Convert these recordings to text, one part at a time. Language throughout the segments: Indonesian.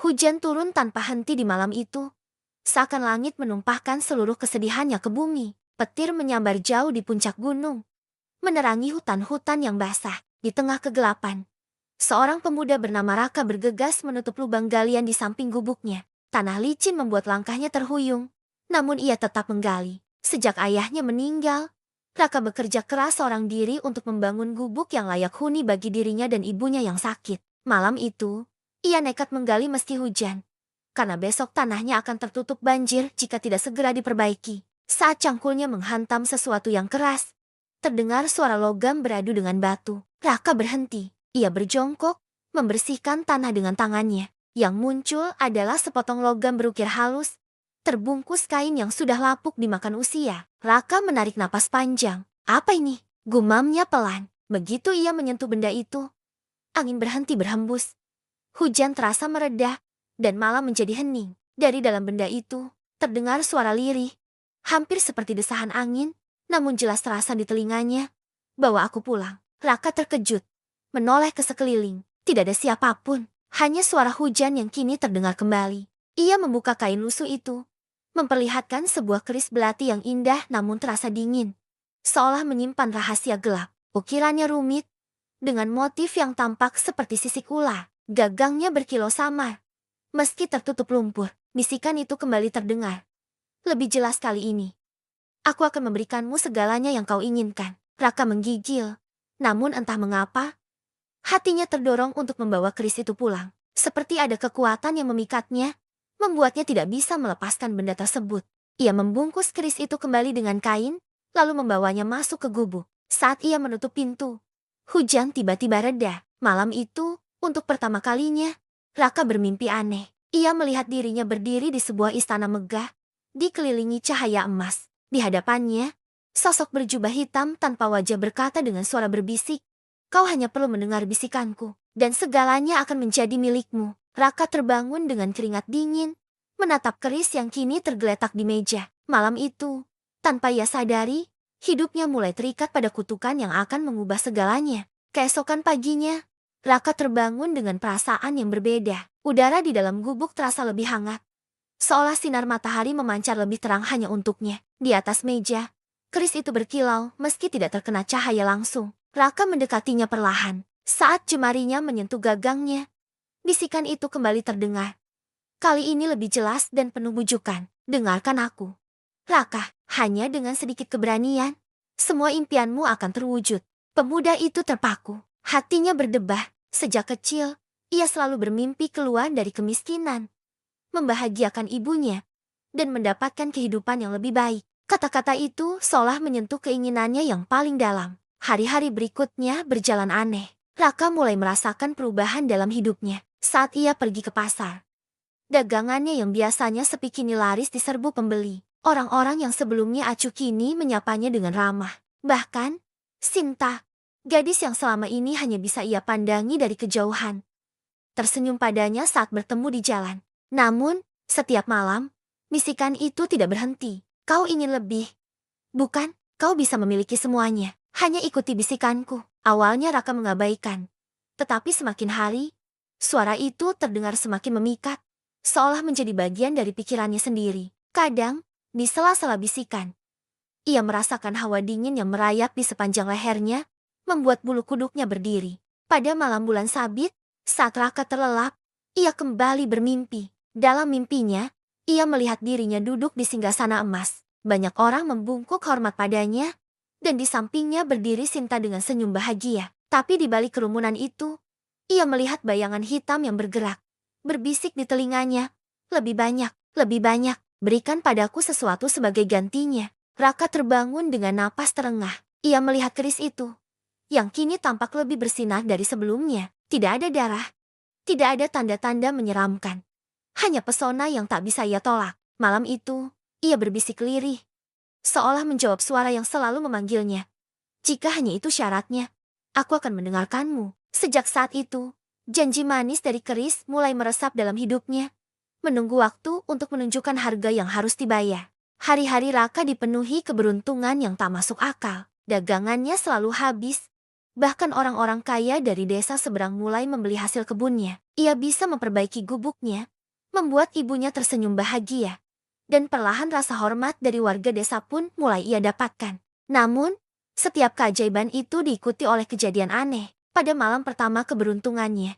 Hujan turun tanpa henti di malam itu. Seakan langit menumpahkan seluruh kesedihannya ke bumi. Petir menyambar jauh di puncak gunung, menerangi hutan-hutan yang basah. Di tengah kegelapan, seorang pemuda bernama Raka bergegas menutup lubang galian di samping gubuknya. Tanah licin membuat langkahnya terhuyung, namun ia tetap menggali. Sejak ayahnya meninggal, Raka bekerja keras seorang diri untuk membangun gubuk yang layak huni bagi dirinya dan ibunya yang sakit. Malam itu, ia nekat menggali meski hujan, karena besok tanahnya akan tertutup banjir jika tidak segera diperbaiki. Saat cangkulnya menghantam sesuatu yang keras, terdengar suara logam beradu dengan batu. Raka berhenti. Ia berjongkok, membersihkan tanah dengan tangannya. Yang muncul adalah sepotong logam berukir halus, terbungkus kain yang sudah lapuk dimakan usia. Raka menarik napas panjang. Apa ini? Gumamnya pelan. Begitu ia menyentuh benda itu, angin berhenti berhembus. Hujan terasa meredah, dan malam menjadi hening. Dari dalam benda itu, terdengar suara lirih, hampir seperti desahan angin, namun jelas terasa di telinganya. Bawa aku pulang. Raka terkejut, menoleh ke sekeliling. Tidak ada siapapun, hanya suara hujan yang kini terdengar kembali. Ia membuka kain lusuh itu, memperlihatkan sebuah keris belati yang indah namun terasa dingin, seolah menyimpan rahasia gelap. Ukirannya rumit, dengan motif yang tampak seperti sisik ular. Gagangnya berkilau samar, meski tertutup lumpur. Bisikan itu kembali terdengar, lebih jelas kali ini. Aku akan memberikanmu segalanya yang kau inginkan. Raka menggigil, namun entah mengapa, hatinya terdorong untuk membawa keris itu pulang. Seperti ada kekuatan yang memikatnya, membuatnya tidak bisa melepaskan benda tersebut. Ia membungkus keris itu kembali dengan kain, lalu membawanya masuk ke gubuk. Saat ia menutup pintu, hujan tiba-tiba reda. Malam itu, untuk pertama kalinya, Raka bermimpi aneh. Ia melihat dirinya berdiri di sebuah istana megah, dikelilingi cahaya emas. Di hadapannya, sosok berjubah hitam tanpa wajah berkata dengan suara berbisik, "Kau hanya perlu mendengar bisikanku, dan segalanya akan menjadi milikmu." Raka terbangun dengan keringat dingin, menatap keris yang kini tergeletak di meja. Malam itu, tanpa ia sadari, hidupnya mulai terikat pada kutukan yang akan mengubah segalanya. Keesokan paginya, Raka terbangun dengan perasaan yang berbeda. Udara di dalam gubuk terasa lebih hangat, seolah sinar matahari memancar lebih terang hanya untuknya. Di atas meja, keris itu berkilau meski tidak terkena cahaya langsung. Raka mendekatinya perlahan. Saat jemarinya menyentuh gagangnya, bisikan itu kembali terdengar. Kali ini lebih jelas dan penuh bujukan. "Dengarkan aku, Raka, hanya dengan sedikit keberanian, semua impianmu akan terwujud." Pemuda itu terpaku. Hatinya berdebah. Sejak kecil, ia selalu bermimpi keluar dari kemiskinan, membahagiakan ibunya, dan mendapatkan kehidupan yang lebih baik. Kata-kata itu seolah menyentuh keinginannya yang paling dalam. Hari-hari berikutnya berjalan aneh. Raka mulai merasakan perubahan dalam hidupnya. Saat ia pergi ke pasar, dagangannya yang biasanya sepi kini laris diserbu pembeli. Orang-orang yang sebelumnya acuh kini menyapanya dengan ramah. Bahkan, Sinta, gadis yang selama ini hanya bisa ia pandangi dari kejauhan, tersenyum padanya saat bertemu di jalan. Namun, setiap malam, bisikan itu tidak berhenti. "Kau ingin lebih, bukan? Kau bisa memiliki semuanya. Hanya ikuti bisikanku." Awalnya Raka mengabaikan, tetapi semakin hari, suara itu terdengar semakin memikat, seolah menjadi bagian dari pikirannya sendiri. Kadang, di sela-sela bisikan, ia merasakan hawa dingin yang merayap di sepanjang lehernya, membuat bulu kuduknya berdiri. Pada malam bulan sabit, saat Raka terlelap, ia kembali bermimpi. Dalam mimpinya, ia melihat dirinya duduk di singgasana emas. Banyak orang membungkuk hormat padanya, dan di sampingnya berdiri Sinta dengan senyum bahagia. Tapi di balik kerumunan itu, ia melihat bayangan hitam yang bergerak, berbisik di telinganya, "Lebih banyak, lebih banyak, berikan padaku sesuatu sebagai gantinya." Raka terbangun dengan napas terengah. Ia melihat keris itu, yang kini tampak lebih bersinar dari sebelumnya. Tidak ada darah, tidak ada tanda-tanda menyeramkan, hanya pesona yang tak bisa ia tolak. Malam itu, ia berbisik lirih, seolah menjawab suara yang selalu memanggilnya. "Jika hanya itu syaratnya, aku akan mendengarkanmu." Sejak saat itu, janji manis dari keris mulai meresap dalam hidupnya, menunggu waktu untuk menunjukkan harga yang harus dibayar. Hari-hari Raka dipenuhi keberuntungan yang tak masuk akal. Dagangannya selalu habis, Bahkan orang-orang kaya dari desa seberang mulai membeli hasil kebunnya. Ia bisa memperbaiki gubuknya, membuat ibunya tersenyum bahagia. Dan perlahan rasa hormat dari warga desa pun mulai ia dapatkan. Namun, setiap keajaiban itu diikuti oleh kejadian aneh. Pada malam pertama keberuntungannya,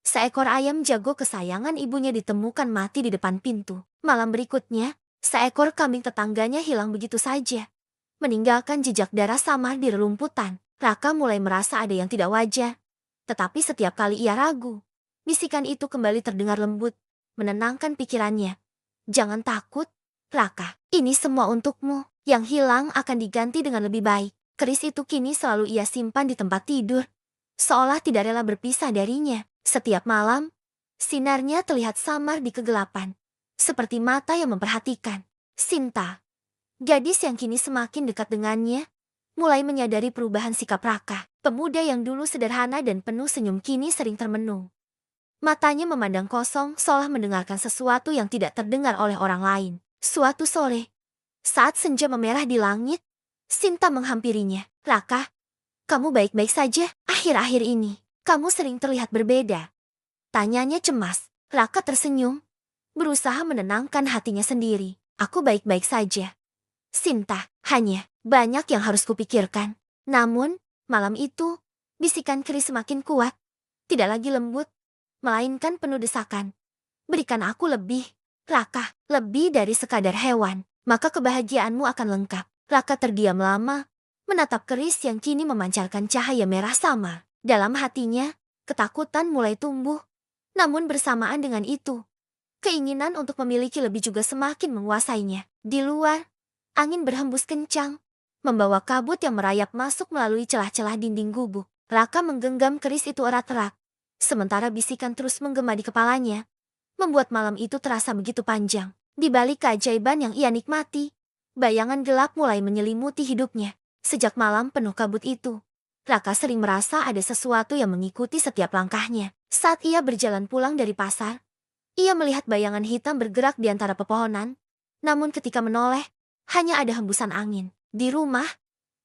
seekor ayam jago kesayangan ibunya ditemukan mati di depan pintu. Malam berikutnya, seekor kambing tetangganya hilang begitu saja, meninggalkan jejak darah samar di rerumputan. Raka mulai merasa ada yang tidak wajar. Tetapi setiap kali ia ragu, bisikan itu kembali terdengar lembut, menenangkan pikirannya. Jangan takut, Raka. Ini semua untukmu. Yang hilang akan diganti dengan lebih baik. Keris itu kini selalu ia simpan di tempat tidur, seolah tidak rela berpisah darinya. Setiap malam, sinarnya terlihat samar di kegelapan, seperti mata yang memperhatikan. Sinta, gadis yang kini semakin dekat dengannya, mulai menyadari perubahan sikap Raka. Pemuda yang dulu sederhana dan penuh senyum kini sering termenung. Matanya memandang kosong seolah mendengarkan sesuatu yang tidak terdengar oleh orang lain. Suatu sore, saat senja memerah di langit, Sinta menghampirinya. Raka, kamu baik-baik saja? Akhir-akhir ini, kamu sering terlihat berbeda. Tanyanya cemas. Raka tersenyum, berusaha menenangkan hatinya sendiri. Aku baik-baik saja, Sinta. Hanya banyak yang harus kupikirkan. Namun, malam itu, bisikan keris semakin kuat. Tidak lagi lembut, melainkan penuh desakan. Berikan aku lebih, Raka, lebih dari sekadar hewan, maka kebahagiaanmu akan lengkap. Raka terdiam lama, menatap keris yang kini memancarkan cahaya merah samar. Dalam hatinya, ketakutan mulai tumbuh. Namun bersamaan dengan itu, keinginan untuk memiliki lebih juga semakin menguasainya. Di luar, angin berhembus kencang, membawa kabut yang merayap masuk melalui celah-celah dinding gubuk. Raka menggenggam keris itu erat-erat, sementara bisikan terus menggema di kepalanya, membuat malam itu terasa begitu panjang. Di balik keajaiban yang ia nikmati, bayangan gelap mulai menyelimuti hidupnya. Sejak malam penuh kabut itu, Raka sering merasa ada sesuatu yang mengikuti setiap langkahnya. Saat ia berjalan pulang dari pasar, ia melihat bayangan hitam bergerak di antara pepohonan. Namun ketika menoleh, hanya ada hembusan angin. Di rumah,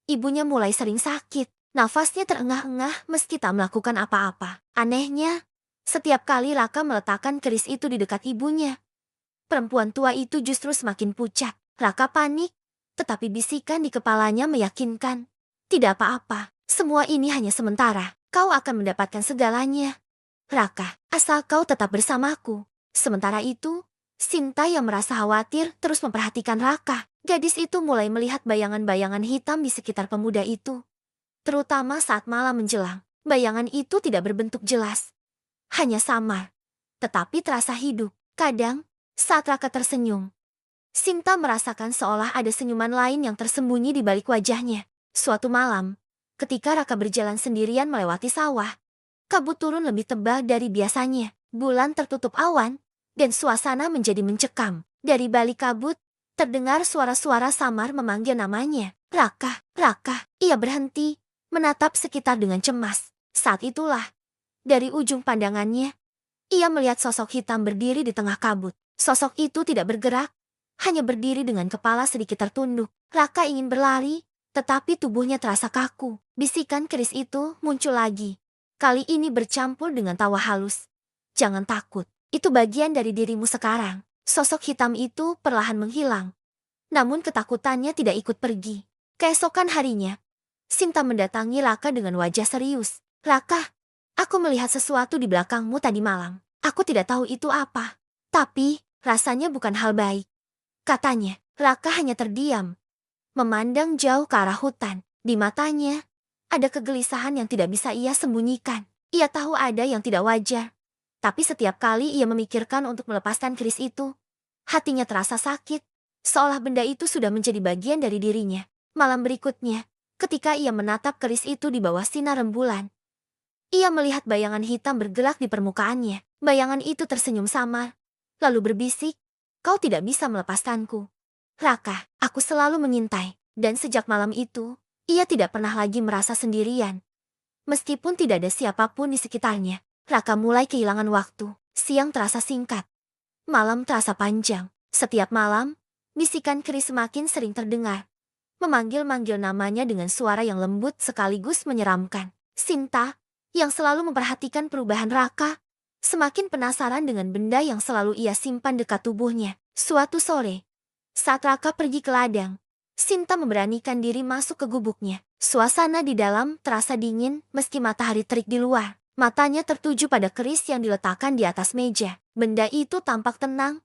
ibunya mulai sering sakit. Nafasnya terengah-engah meski tak melakukan apa-apa. Anehnya, setiap kali Raka meletakkan keris itu di dekat ibunya, perempuan tua itu justru semakin pucat. Raka panik, tetapi bisikan di kepalanya meyakinkan. Tidak apa-apa, semua ini hanya sementara. Kau akan mendapatkan segalanya, Raka, asal kau tetap bersamaku. Sementara itu, Sinta yang merasa khawatir terus memperhatikan Raka. Gadis itu mulai melihat bayangan-bayangan hitam di sekitar pemuda itu. Terutama saat malam menjelang, bayangan itu tidak berbentuk jelas, hanya samar, tetapi terasa hidup. Kadang, saat Raka tersenyum, Sinta merasakan seolah ada senyuman lain yang tersembunyi di balik wajahnya. Suatu malam, ketika Raka berjalan sendirian melewati sawah, kabut turun lebih tebal dari biasanya. Bulan tertutup awan, dan suasana menjadi mencekam. Dari balik kabut, terdengar suara-suara samar memanggil namanya. Raka, Raka. Ia berhenti, menatap sekitar dengan cemas. Saat itulah, dari ujung pandangannya, ia melihat sosok hitam berdiri di tengah kabut. Sosok itu tidak bergerak, hanya berdiri dengan kepala sedikit tertunduk. Raka ingin berlari, tetapi tubuhnya terasa kaku. Bisikan keris itu muncul lagi. Kali ini bercampur dengan tawa halus. Jangan takut, itu bagian dari dirimu sekarang. Sosok hitam itu perlahan menghilang. Namun ketakutannya tidak ikut pergi. Keesokan harinya, Sinta mendatangi Raka dengan wajah serius. Raka, aku melihat sesuatu di belakangmu tadi malam. Aku tidak tahu itu apa, tapi rasanya bukan hal baik, katanya. Raka hanya terdiam, memandang jauh ke arah hutan. Di matanya, ada kegelisahan yang tidak bisa ia sembunyikan. Ia tahu ada yang tidak wajar, tapi setiap kali ia memikirkan untuk melepaskan keris itu, hatinya terasa sakit, seolah benda itu sudah menjadi bagian dari dirinya. Malam berikutnya, ketika ia menatap keris itu di bawah sinar rembulan, ia melihat bayangan hitam bergerak di permukaannya. Bayangan itu tersenyum samar, lalu berbisik, kau tidak bisa melepaskanku, Raka. Aku selalu mengintai. Dan sejak malam itu, ia tidak pernah lagi merasa sendirian. Meskipun tidak ada siapapun di sekitarnya, Raka mulai kehilangan waktu. Siang terasa singkat, malam terasa panjang. Setiap malam, bisikan keris semakin sering terdengar, memanggil-manggil namanya dengan suara yang lembut sekaligus menyeramkan. Sinta, yang selalu memperhatikan perubahan Raka, semakin penasaran dengan benda yang selalu ia simpan dekat tubuhnya. Suatu sore, saat Raka pergi ke ladang, Sinta memberanikan diri masuk ke gubuknya. Suasana di dalam terasa dingin meski matahari terik di luar. Matanya tertuju pada keris yang diletakkan di atas meja. Benda itu tampak tenang,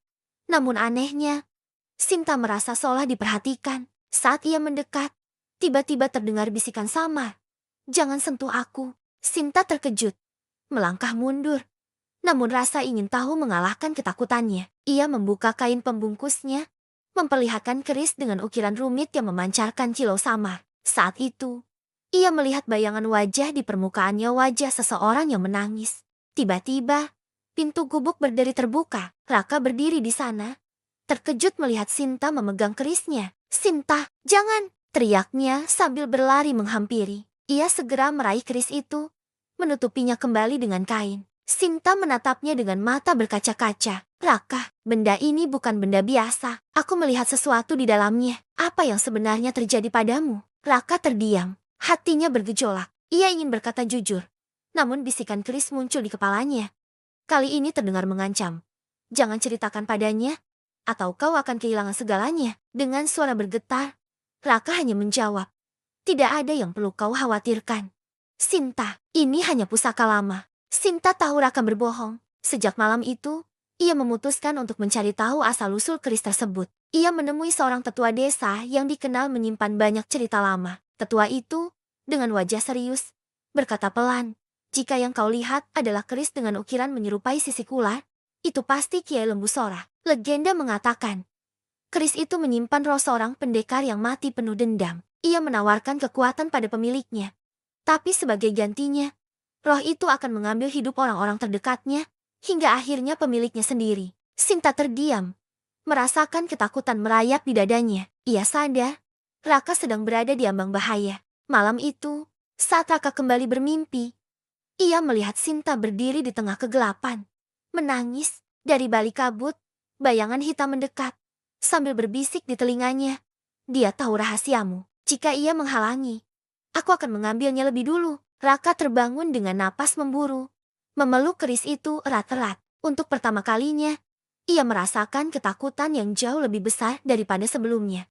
namun anehnya, Sinta merasa seolah diperhatikan. Saat ia mendekat, tiba-tiba terdengar bisikan samar. "Jangan sentuh aku." Sinta terkejut, melangkah mundur. Namun rasa ingin tahu mengalahkan ketakutannya. Ia membuka kain pembungkusnya, memperlihatkan keris dengan ukiran rumit yang memancarkan kilau samar. Saat itu, ia melihat bayangan wajah di permukaannya, wajah seseorang yang menangis. Tiba-tiba, pintu gubuk berderi terbuka. Raka berdiri di sana, terkejut melihat Sinta memegang kerisnya. "Sinta, jangan!" teriaknya sambil berlari menghampiri. Ia segera meraih keris itu, menutupinya kembali dengan kain. Sinta menatapnya dengan mata berkaca-kaca. "Raka, benda ini bukan benda biasa. Aku melihat sesuatu di dalamnya. Apa yang sebenarnya terjadi padamu?" Raka terdiam, hatinya bergejolak. Ia ingin berkata jujur, namun bisikan keris muncul di kepalanya. Kali ini terdengar mengancam. "Jangan ceritakan padanya, atau kau akan kehilangan segalanya." Dengan suara bergetar, Raka hanya menjawab, "Tidak ada yang perlu kau khawatirkan, Sinta. Ini hanya pusaka lama." Sinta tahu Raka berbohong. Sejak malam itu, ia memutuskan untuk mencari tahu asal-usul keris tersebut. Ia menemui seorang tetua desa yang dikenal menyimpan banyak cerita lama. Tetua itu, dengan wajah serius, berkata pelan, "Jika yang kau lihat adalah keris dengan ukiran menyerupai sisik ular, itu pasti Kiai Lembu Sora." Legenda mengatakan, keris itu menyimpan roh seorang pendekar yang mati penuh dendam. Ia menawarkan kekuatan pada pemiliknya. Tapi sebagai gantinya, roh itu akan mengambil hidup orang-orang terdekatnya, hingga akhirnya pemiliknya sendiri. Sinta terdiam, merasakan ketakutan merayap di dadanya. Ia sadar, Raka sedang berada di ambang bahaya. Malam itu, saat Raka kembali bermimpi, ia melihat Sinta berdiri di tengah kegelapan, menangis. Dari balik kabut, bayangan hitam mendekat, sambil berbisik di telinganya, "Dia tahu rahasiamu. Jika ia menghalangi, aku akan mengambilnya lebih dulu." Raka terbangun dengan napas memburu, memeluk keris itu erat-erat. Untuk pertama kalinya, ia merasakan ketakutan yang jauh lebih besar daripada sebelumnya.